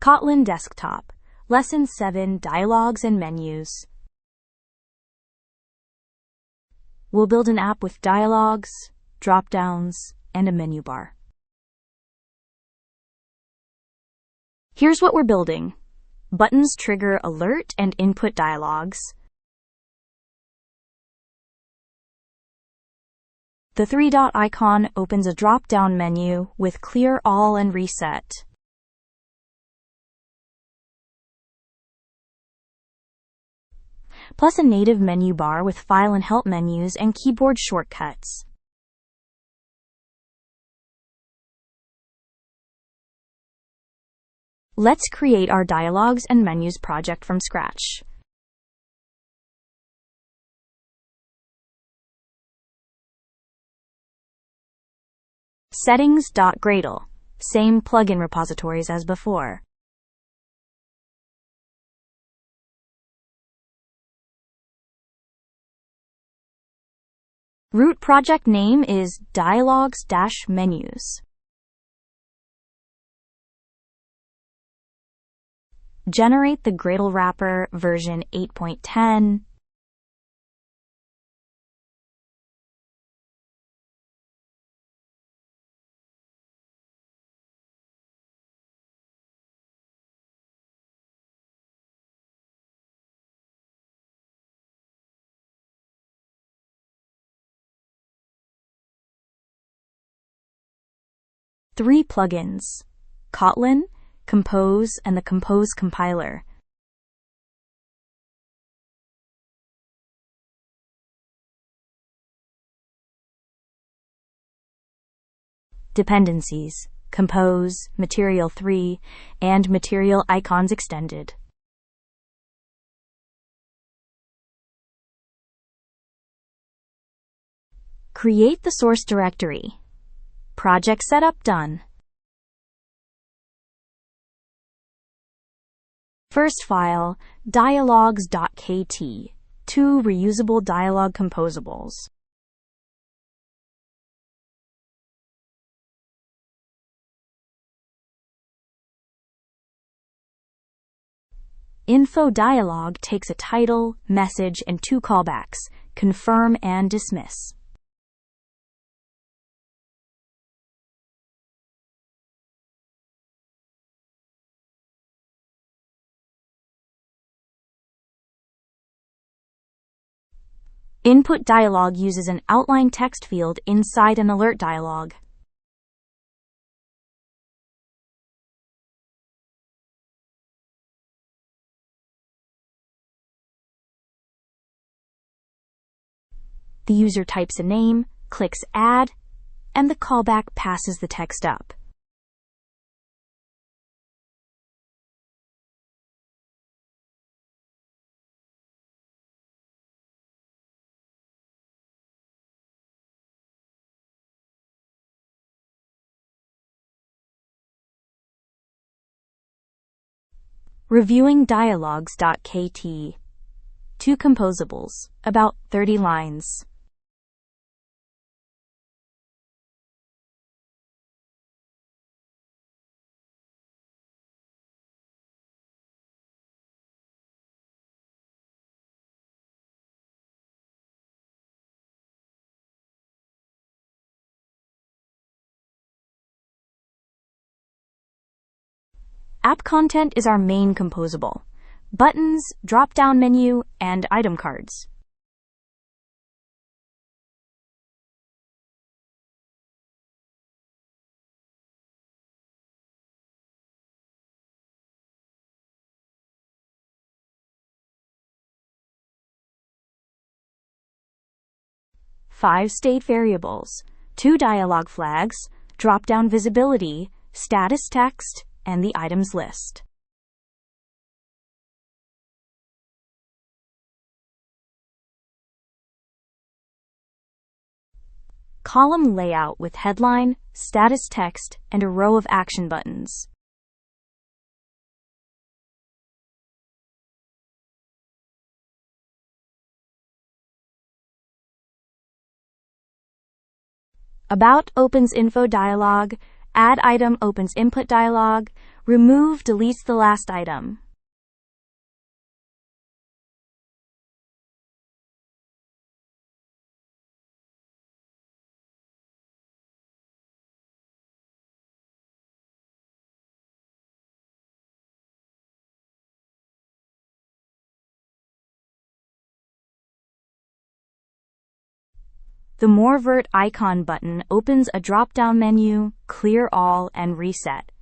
Kotlin Desktop, Lesson 7, Dialogs and Menus. We'll build an app with dialogs, drop-downs, and a menu bar. Here's what we're building. Buttons trigger alert and input dialogs. The three-dot icon opens a drop-down menu with Clear All and Reset. Plus a native menu bar with file and help menus and keyboard shortcuts. Let's create our Dialogs and Menus project from scratch. Settings.Gradle. Same plugin repositories as before. Root project name is Dialogs-Menus. Generate the Gradle wrapper version 8.10. Three plugins: Kotlin, Compose, and the Compose compiler. Dependencies: Compose, Material 3, and Material Icons Extended. Create the source directory. Project setup done. First file, dialogs.kt, 2 reusable dialog composables. InfoDialog takes a title, message, and 2 callbacks, confirm and dismiss. InputDialog uses an OutlinedTextField inside an AlertDialog. The user types a name, clicks Add, and the callback passes the text up. Reviewing dialogs.kt, 2 composables, about 30 lines. App content is our main composable: buttons, drop-down menu, and item cards. Five state variables, 2 dialog flags, drop-down visibility, status text, and the items list. Column layout with headline, status text, and a row of action buttons. About opens InfoDialog, Add item opens InputDialog, Remove deletes the last item. The MoreVert icon button opens a drop-down menu, Clear All, and Reset.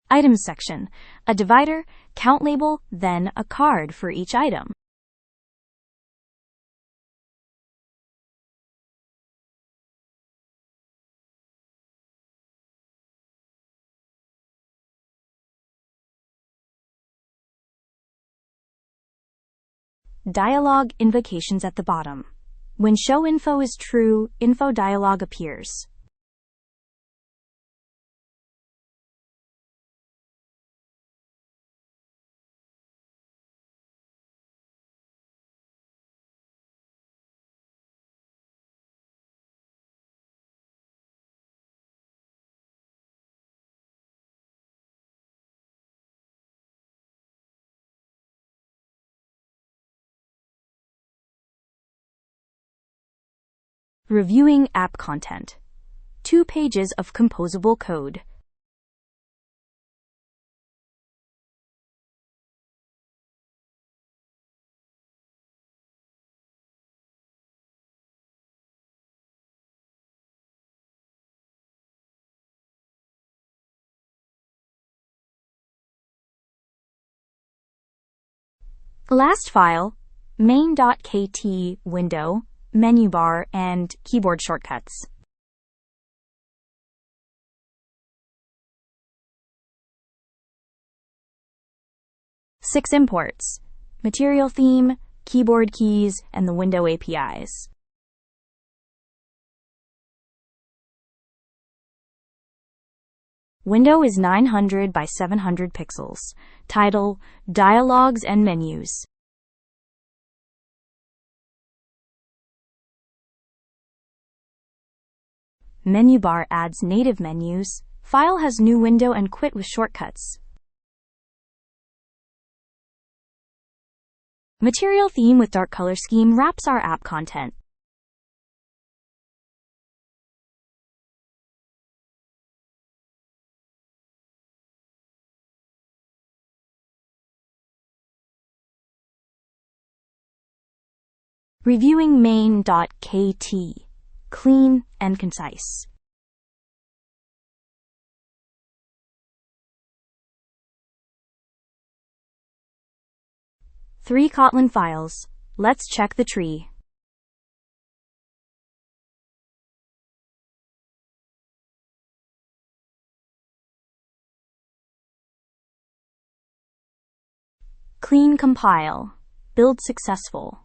Items section, a divider, count label, then a card for each item. Dialog invocations at the bottom. When showInfo is true, InfoDialog appears. Reviewing app content. 2 pages of composable code. Last file, main.kt window, menu bar, and keyboard shortcuts. Six imports: material theme, keyboard keys, and the window APIs. Window is 900 by 700 pixels. Title, Dialogs and Menus. Menu bar adds native menus. File has new window and quit with shortcuts. Material theme with dark color scheme wraps our app content. Reviewing main.kt. Clean and concise. Three Kotlin files. Let's check the tree. Clean compile. Build successful.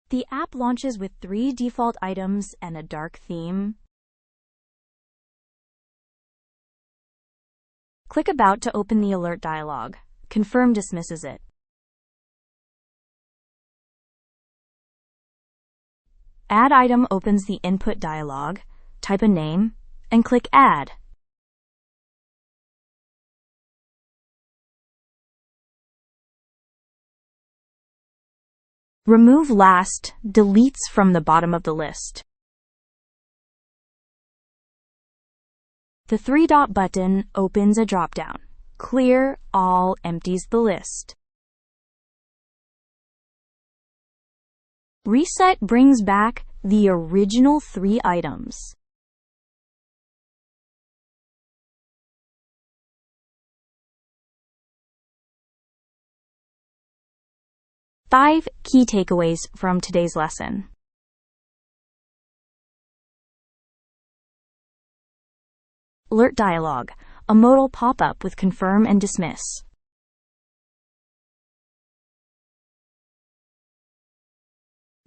The app launches with 3 default items and a dark theme. Click About to open the alert dialog. Confirm dismisses it. Add item opens the input dialog. Type a name and click Add. Remove last deletes from the bottom of the list. The 3-dot button opens a dropdown. Clear All empties the list. Reset brings back the original 3 items. 5 key takeaways from today's lesson. AlertDialog, a modal pop-up with confirm and dismiss.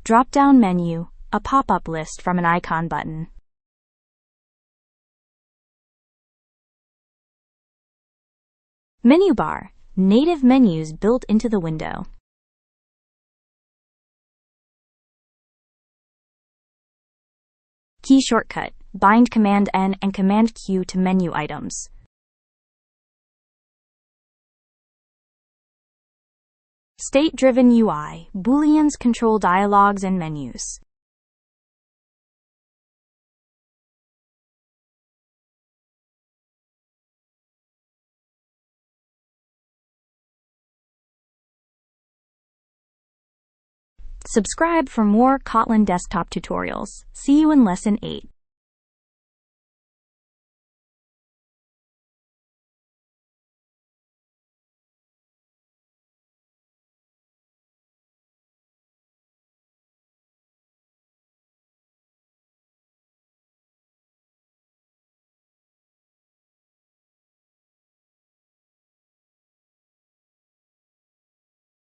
Drop-down menu, a pop-up list from an icon button. MenuBar, native menus built into the window. KeyShortcut, bind Cmd+N and Cmd+Q to menu items. State-driven UI, Booleans control dialogs and menus. Subscribe for more Kotlin desktop tutorials. See you in Lesson 8.